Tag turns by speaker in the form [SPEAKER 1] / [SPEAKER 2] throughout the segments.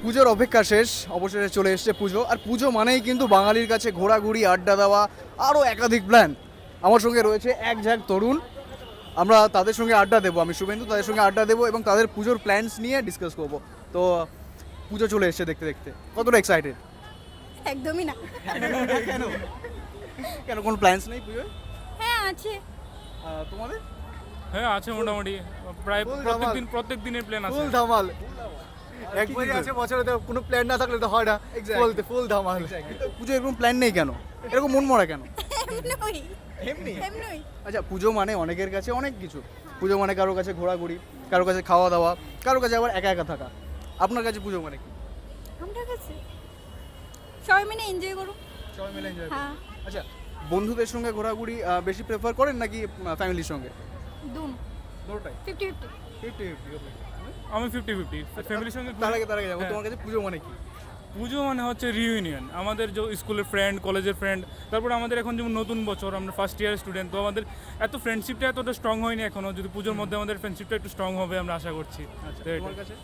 [SPEAKER 1] পুজোর অপেক্ষা শেষ, অবশেষে চলে এসেছে পুজো। আর পুজো মানেই কিন্তু বাঙালির কাছে ঘোরাঘুরি, আড্ডা দেওয়া, আরও একাধিক প্ল্যান। আমার সঙ্গে রয়েছে এক ঝাঁক তরুণ, আমরা তাদের সঙ্গে আড্ডা দেবো। আমি শুভেন্দু, তাদের সঙ্গে আড্ডা দেবো এবং তাদের পুজোর প্ল্যানস নিয়ে ডিসকাস করবো। তো পুজো চলে এসেছে দেখতে দেখতে, কতটা এক্সাইটেড?
[SPEAKER 2] একদমই না।
[SPEAKER 1] কেন কেন কোনো প্ল্যানস নেই পুজোয়?
[SPEAKER 2] হ্যাঁ আছে।
[SPEAKER 1] তোমাদের?
[SPEAKER 3] হ্যাঁ আছে মোটামুটি, প্রায়
[SPEAKER 1] Full
[SPEAKER 3] প্রত্যেক দিনের প্ল্যান আছে।
[SPEAKER 4] ফুল ধামাল। একবারই আছে বছরে, তো কোনো প্ল্যান না থাকলে তো হয় না।
[SPEAKER 1] Exactly.
[SPEAKER 4] ফুল ধামাল।
[SPEAKER 1] কিন্তু পুজো এরকম প্ল্যান নেই কেন, এরকম মন মরা কেন?
[SPEAKER 2] এমনই
[SPEAKER 1] এমনি?
[SPEAKER 2] এমনই।
[SPEAKER 1] আচ্ছা, পুজো মানে অনেকের কাছে অনেক কিছু। পুজো মানে কারোর কাছে ঘোরাঘুরি, কারোর কাছে খাওয়া দাওয়া, কারোর কাছে আবার একা একা থাকা। আপনার কাছে পুজো মানে কি?
[SPEAKER 2] আমরা কাছে সবাই মিলে এনজয় করুন।
[SPEAKER 1] সবাই মিলে এনজয়
[SPEAKER 2] হ্যাঁ।
[SPEAKER 1] আচ্ছা, বন্ধুদের সঙ্গে ঘোরাঘুরি বেশি প্রেফার করেন নাকি ফ্যামিলির সঙ্গে?
[SPEAKER 2] দুন
[SPEAKER 1] দুটোটাই
[SPEAKER 2] 50-50।
[SPEAKER 1] 50-50।
[SPEAKER 3] আমি 50-50 ফ্যামিলির সঙ্গে।
[SPEAKER 1] তার আগে যাবো,
[SPEAKER 3] হ্যাঁ।
[SPEAKER 1] তোমার কাছে পুজো মানে কি?
[SPEAKER 3] পুজো মানে হচ্ছে রিইউনিয়ন, আমাদের যে স্কুলের ফ্রেন্ড, কলেজের ফ্রেন্ড, তারপরে আমাদের এখন যেমন নতুন বছর, আমরা ফার্স্ট ইয়ার স্টুডেন্ট, তো আমাদের এত ফ্রেন্ডশিপটা এতটা স্ট্রং হয়নি এখনও। যদি পুজোর মধ্যে আমাদের ফ্রেন্ডশিপটা একটু স্ট্রং হবে আমরা আশা করছি।
[SPEAKER 1] আচ্ছা,
[SPEAKER 3] তো
[SPEAKER 1] তোমার
[SPEAKER 3] এটা।
[SPEAKER 1] কাছে?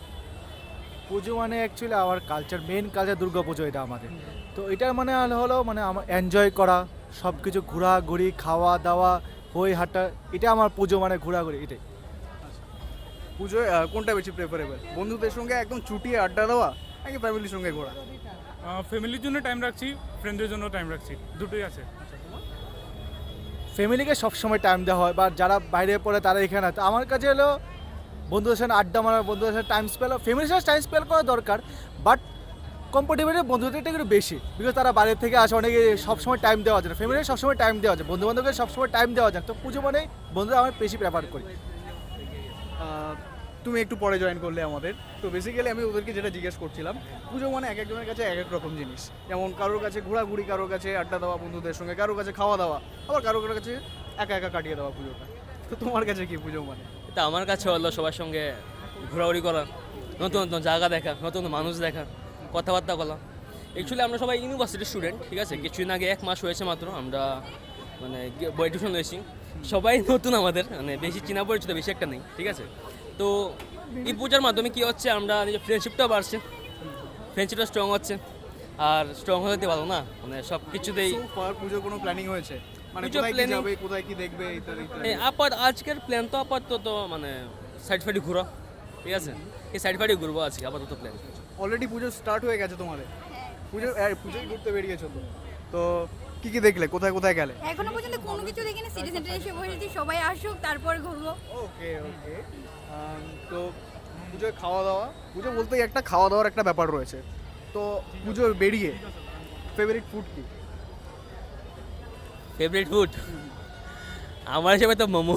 [SPEAKER 4] পুজো মানে অ্যাকচুয়ালি আমার কালচার, মেন কালচার দুর্গা পুজো এটা আমাদের। তো এটার মানে হলো মানে আমার এনজয় করা, সব কিছু ঘোরাঘুরি, খাওয়া দাওয়া, হই হাঁটা, এটা আমার পুজো মানে ঘোরাঘুরি এটাই।
[SPEAKER 1] পুজোয় কোনটা বেশি প্রেফারেবল, বন্ধুদের সঙ্গে একদম চুটিয়ে আড্ডা দেওয়া নাকি ফ্যামিলির সঙ্গে ঘোরা?
[SPEAKER 3] ফ্যামিলির জন্য টাইম রাখছি, ফ্রেন্ডদের জন্য টাইম রাখছি, দুটোই আছে।
[SPEAKER 4] ফ্যামিলিকে সবসময় টাইম দেওয়া হয়, বা যারা বাইরে পড়ে তারা এখানে। তো আমার কাছে হলো বন্ধুদের সাথে আড্ডা মারা, বন্ধুদের সাথে টাইম স্পেন্ড, ফ্যামিলির সাথে টাইম স্পেন্ড করা দরকার, বাট কম্পারেটিভলি বন্ধুদের একটু বেশি, বিকজ তারা বাইরে থেকে আসে, অনেকে সবসময় টাইম দেওয়া যায় না। ফ্যামিলির সবসময় টাইম দেওয়া যায়, বন্ধু বান্ধবকে সবসময় টাইম দেওয়া যায়। তো পুজো মানে বন্ধুরা আমার বেশি প্রেফার করি।
[SPEAKER 1] তুমি একটু পরে জয়েন করলে আমাদের, তো বেসিক্যালি আমি ওদেরকে যেটা জিজ্ঞেস করছিলাম, পুজো মানে এক একজনের কাছে এক এক রকম জিনিস। যেমন কারোর কাছে ঘোরাঘুরি, কারোর কাছে আড্ডা দেওয়া বন্ধুদের সঙ্গে, কারোর কাছে খাওয়া দাওয়া, আবার কারোর কাছে একা একা কাটিয়ে দেওয়া পুজোটা। তো তোমার কাছে কি পুজো মানে?
[SPEAKER 5] তা আমার কাছে হলো সবার সঙ্গে ঘোরাঘুরি করা, নতুন নতুন জায়গা দেখা, নতুন নতুন মানুষ দেখা, কথাবার্তা বলা। অ্যাকচুয়ালি আমরা সবাই ইউনিভার্সিটির স্টুডেন্ট, ঠিক আছে? কিছুদিন আগে 1 মাস হয়েছে মাত্র আমরা মানে বই টিউশন হয়েছি। সবাই নতুন, আমাদের মানে বেশি চেনা পরিচিত বেশি একটা নেই, ঠিক আছে? তো এই পূজার মাধ্যমে কী হচ্ছে, আমরা নিজের ফ্রেন্ডশিপটাও বাড়ছে, ফ্রেন্ডশিপটা স্ট্রং হচ্ছে। আর স্ট্রং হতে পারো না মানে সব কিছুতেই।
[SPEAKER 1] So far পুজোর কোনো প্ল্যানিং হয়েছে মানে
[SPEAKER 5] পুজোর
[SPEAKER 1] কোথায় কি
[SPEAKER 5] planning-
[SPEAKER 1] যাবে, কোথায় কি দেখবে ইত্যাদি ইত্যাদি?
[SPEAKER 5] আজকের প্ল্যান তো আপাতত মানে সাইড ফাইডে ঘোরা, ঠিক আছে? এই সাইড ফাইডে ঘুরবো আজকে আপাতত প্ল্যান।
[SPEAKER 1] অলরেডি পুজো স্টার্ট হয়ে গেছে তোমাদের? পুজোই ঘুরতে বেরিয়েছো তো? তো কি কি দেখলে, কোথায় কোথায় গেলে?
[SPEAKER 2] এখনো পর্যন্ত কোনো কিছু দেখিনি, সিটি সেন্টারে এসে বসেছি, সবাই আসুক তারপর ঘুরবো।
[SPEAKER 1] ওকে ওকে। তো পুজোয় খাওয়া দাওয়া, পুজো বলতেই একটা খাওয়া দাওয়ার একটা ব্যাপার রয়েছে। তো পুজো বেরিয়ে ফেভারিট ফুড কি?
[SPEAKER 5] ফেভারিট ফুড আমার হিসেবে তো momo.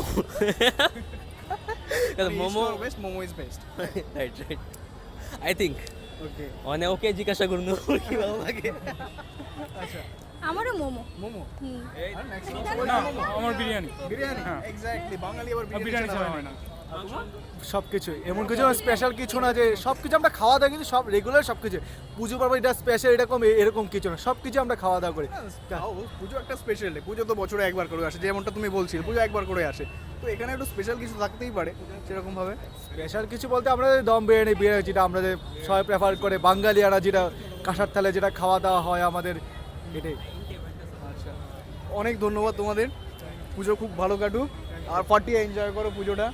[SPEAKER 5] Momo,
[SPEAKER 1] best, momo is best.
[SPEAKER 5] Right right, I think.
[SPEAKER 1] Okay
[SPEAKER 5] মানে ওকে জিজ্ঞাসা করুন কি ভালো লাগে।
[SPEAKER 1] আচ্ছা,
[SPEAKER 2] আমারও মোমো।
[SPEAKER 1] মোমো।
[SPEAKER 2] হুম।
[SPEAKER 1] আর next
[SPEAKER 3] না, আমার বিরিয়ানি।
[SPEAKER 1] বিরিয়ানি।
[SPEAKER 3] হ্যাঁ।
[SPEAKER 1] এক্স্যাক্টলি, বাঙালি আবার
[SPEAKER 3] বিরিয়ানি
[SPEAKER 1] বিরিয়ানি
[SPEAKER 3] ছাড়া
[SPEAKER 1] ছাড়া
[SPEAKER 3] হয় না।
[SPEAKER 4] সব কিছু এমন কিছু স্পেশাল কিছু না যে সব কিছু আমরা খাওয়া দাওয়া, কিন্তু সব রেগুলার সব কিছু। পুজো পার্বণ এটা স্পেশাল এরকম এরকম কিছু না, সব কিছু আমরা খাওয়া দাওয়া করি।
[SPEAKER 1] পুজো একটা স্পেশাল ডে, পুজো তো বছরে একবার করে আসে, যেমনটা তুমি বলছিলে পুজো একবার করে আসে। তো এখানে একটু স্পেশাল কিছু থাকতেই পারে সেরকম ভাবে।
[SPEAKER 4] স্পেশাল কিছু বলতে আমাদের দম বিরিয়ানি, বিরিয়ানি যেটা আমাদের সবাই প্রেফার করে, বাঙালিয়ারা যেটা কাঁসার থালে যেটা খাওয়া দাওয়া হয় আমাদের, এটাই।
[SPEAKER 1] আচ্ছা, অনেক ধন্যবাদ তোমাদের। পুজো খুব ভালো কাটুক আর ফাটিয়ে এনজয় করো পুজোটা।